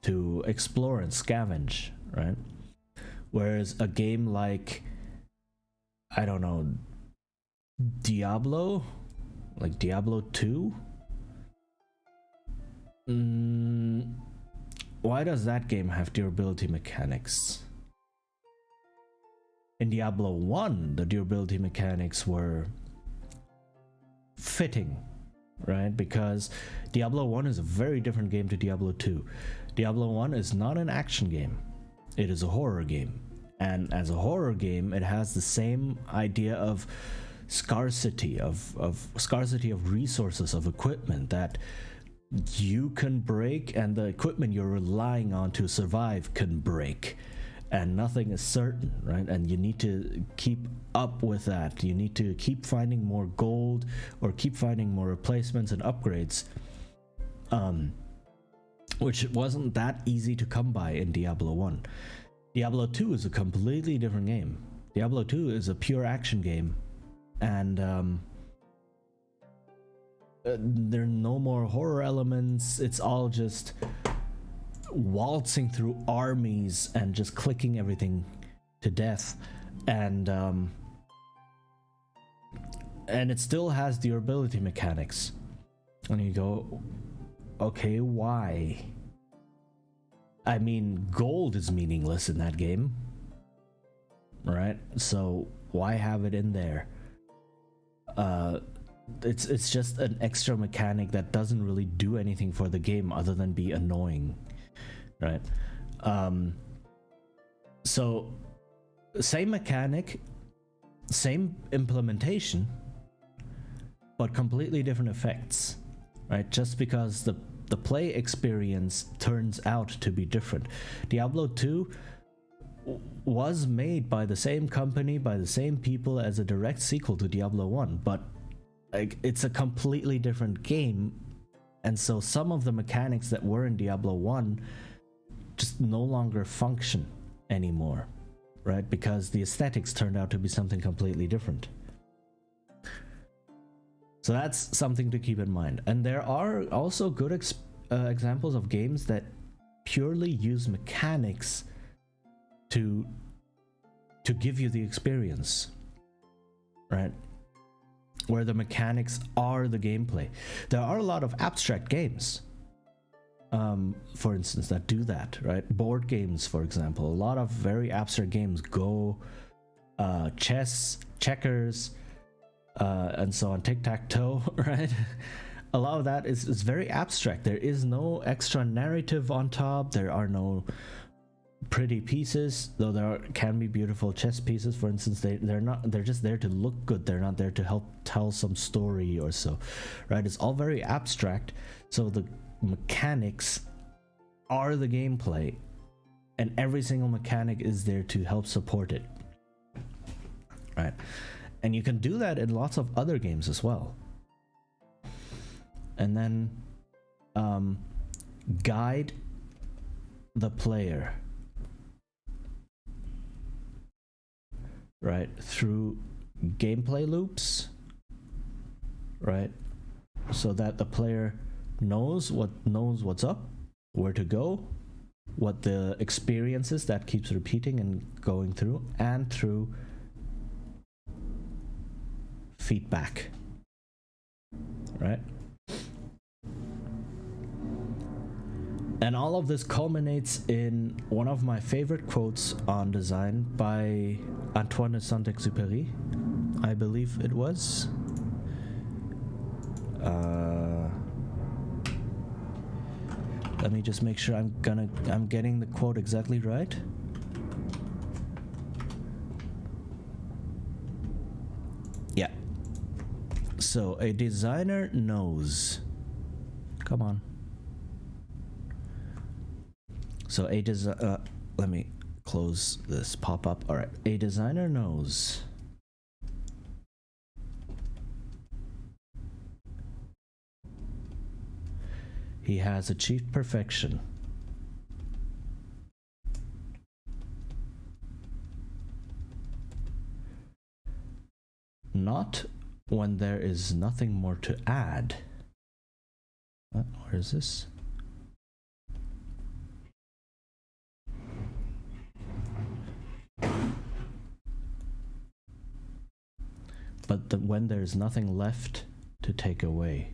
to explore and scavenge, right? Whereas a game like, I don't know, Diablo, Like Diablo 2? Why does that game have durability mechanics? In Diablo 1, the durability mechanics were fitting, right? Because Diablo 1 is a very different game to Diablo 2. Diablo 1 is not an action game, it is a horror game. And as a horror game, it has the same idea of scarcity, of scarcity of resources, of equipment that you can break, and the equipment you're relying on to survive can break. And nothing is certain, right? And you need to keep up with that. You need to keep finding more gold or keep finding more replacements and upgrades, which wasn't that easy to come by in Diablo 1. Diablo 2 is a completely different game. Diablo 2 is a pure action game, and there are no more horror elements. It's all just waltzing through armies and just clicking everything to death, and it still has durability mechanics. And you go, okay, why? I mean, gold is meaningless in that game, right? So why have it in there? It's just an extra mechanic that doesn't really do anything for the game other than be annoying, right? So same mechanic, same implementation, but completely different effects, right? Just because the play experience turns out to be different. Diablo 2 was made by the same company, by the same people, as a direct sequel to Diablo 1, but like, it's a completely different game, and so some of the mechanics that were in Diablo 1 just no longer function anymore, right? Because the aesthetics turned out to be something completely different. So that's something to keep in mind. And there are also good examples of games that purely use mechanics to give you the experience, right? Where the mechanics are the gameplay. There are a lot of abstract games, for instance, that do that, right? Board games, for example. A lot of very abstract games, Go, chess, checkers, and so on, tic-tac-toe, right? A lot of that is very abstract. There is no extra narrative on top. There are no pretty pieces, though there can be beautiful chess pieces, for instance. They're just there to look good. They're not there to help tell some story or so, right? It's all very abstract, so the mechanics are the gameplay, and every single mechanic is there to help support it, right? And you can do that in lots of other games as well. And then guide the player, right, through gameplay loops, right, so that the player knows what's up, where to go, what the experience is that keeps repeating and going through, and through feedback, right? And all of this culminates in one of my favorite quotes on design by Antoine de Saint-Exupéry, I believe it was. Let me just make sure I'm getting the quote exactly right. Yeah. So a designer knows. Come on. So let me close this pop-up. All right. A designer knows he has achieved perfection not when there is nothing more to add. What? Where is this? But when there's nothing left to take away.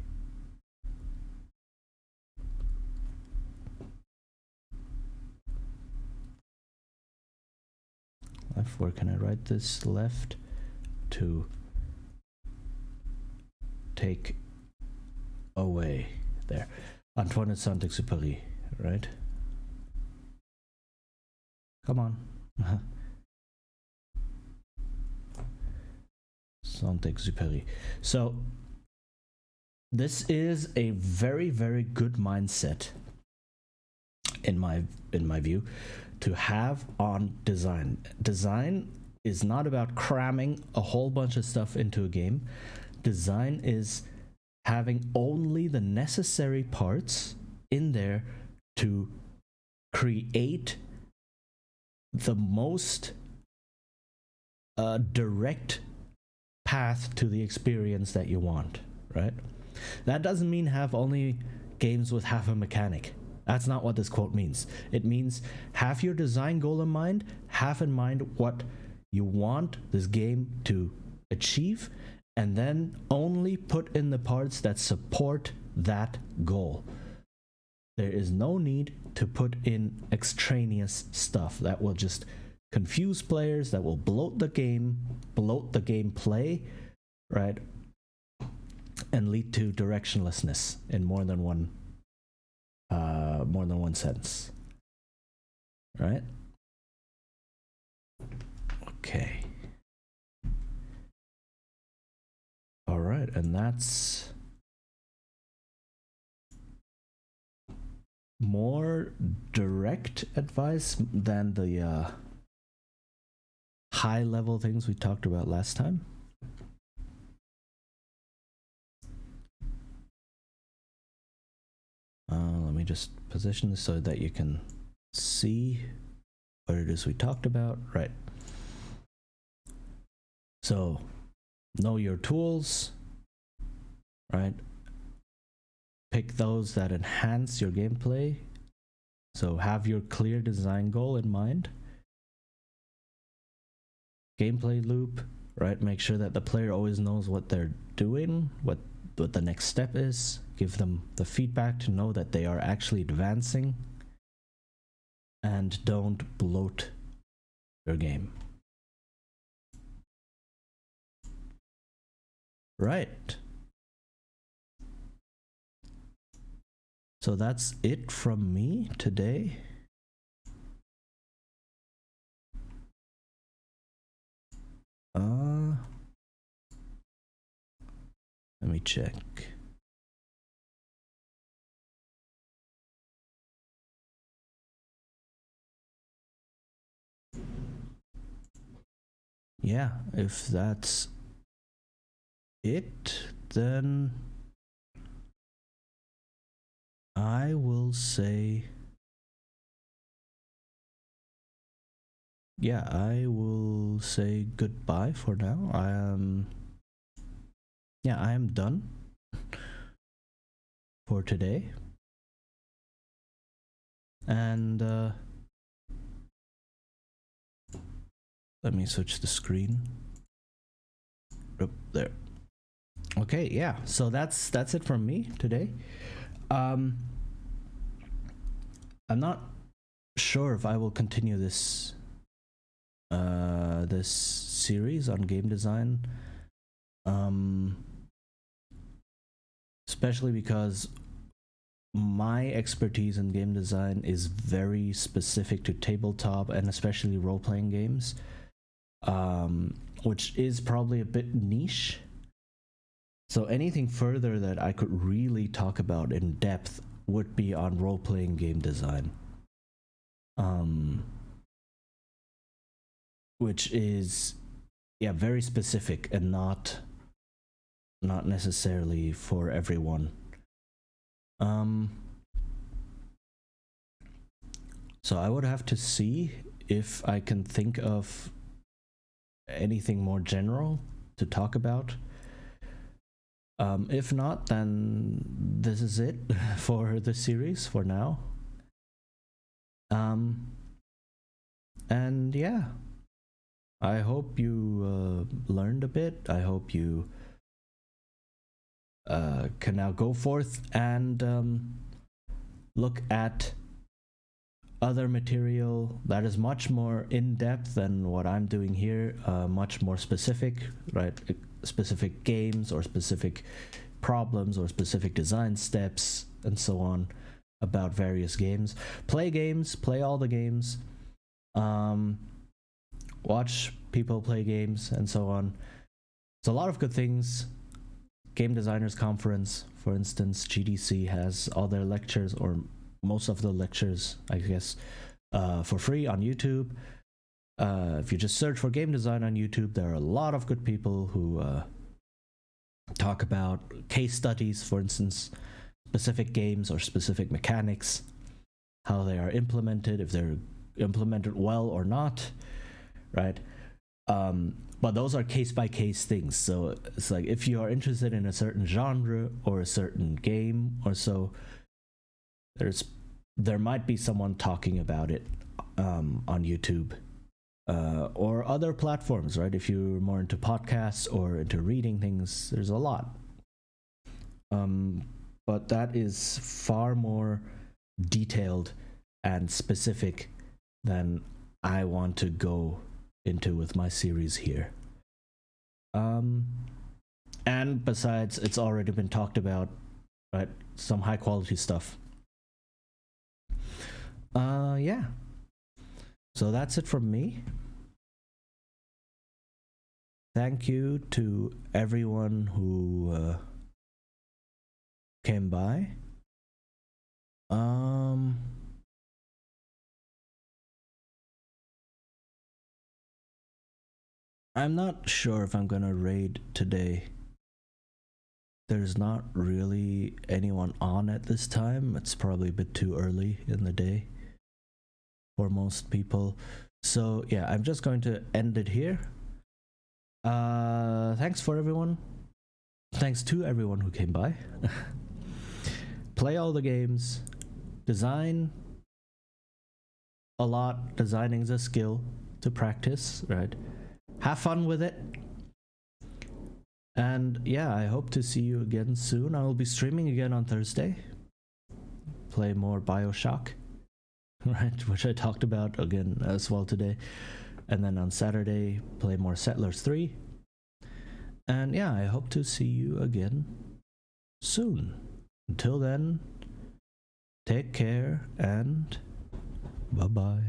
Left, where can I write this? Left to take away. There. Antoine de Saint-Exupéry, right? Come on. Saint-Exupéry. So this is a very, very good mindset in my view to have on design. Design is not about cramming a whole bunch of stuff into a game. Design is having only the necessary parts in there to create the most direct path to the experience that you want, right? That doesn't mean have only games with half a mechanic. That's not what this quote means. It means have your design goal in mind, have in mind what you want this game to achieve, and then only put in the parts that support that goal. There is no need to put in extraneous stuff that will just confuse players, that will bloat the game, bloat the gameplay, right? And lead to directionlessness in more than one sense, right? Okay. All right, and that's more direct advice than the high level things we talked about last time. Let me just position this so that you can see what it is we talked about. Right. So, know your tools, right? Pick those that enhance your gameplay. So have your clear design goal in mind. Gameplay loop, right? Make sure that the player always knows what they're doing, what the next step is. Give them the feedback to know that they are actually advancing. And don't bloat your game. Right. So that's it from me today. Let me check. Yeah, if that's it, then I will say, I will say goodbye for now. I am done for today. And let me switch the screen. Oh, there. Okay, yeah. So that's it from me today. I'm not sure if I will continue this this series on game design, especially because my expertise in game design is very specific to tabletop and especially role-playing games, which is probably a bit niche. So anything further that I could really talk about in depth would be on role-playing game design, which is very specific and not necessarily for everyone. So I would have to see if I can think of anything more general to talk about. If not, then this is it for the series for now. And yeah, I hope you learned a bit. I hope you can now go forth and look at other material that is much more in-depth than what I'm doing here, much more specific, right? Specific games or specific problems or specific design steps and so on about various games. Play all the games, watch people play games and so on. It's a lot of good things. Game Designers Conference, for instance, GDC, has all their lectures, or most of the lectures, I guess, for free on YouTube. If you just search for game design on YouTube, there are a lot of good people who talk about case studies, for instance, specific games or specific mechanics, how they are implemented, if they're implemented well or not, right? But those are case-by-case things. So it's like, if you are interested in a certain genre or a certain game or so, there might be someone talking about it on YouTube or other platforms, right? If you're more into podcasts or into reading things, there's a lot. But that is far more detailed and specific than I want to go into with my series here. And besides, it's already been talked about, right? Some high quality stuff. Yeah. So that's it from me. Thank you to everyone who came by. I'm not sure if I'm gonna raid today. There's not really anyone on at this time. It's probably a bit too early in the day for most people. So yeah, I'm just going to end it here. Thanks for everyone. Thanks to everyone who came by. Play all the games. Design a lot. Designing is a skill to practice, right? Have fun with it. And yeah, I hope to see you again soon. I will be streaming again on Thursday. Play more BioShock, right? Which I talked about again as well today. And then on Saturday, play more Settlers 3. And yeah, I hope to see you again soon. Until then, take care and bye-bye.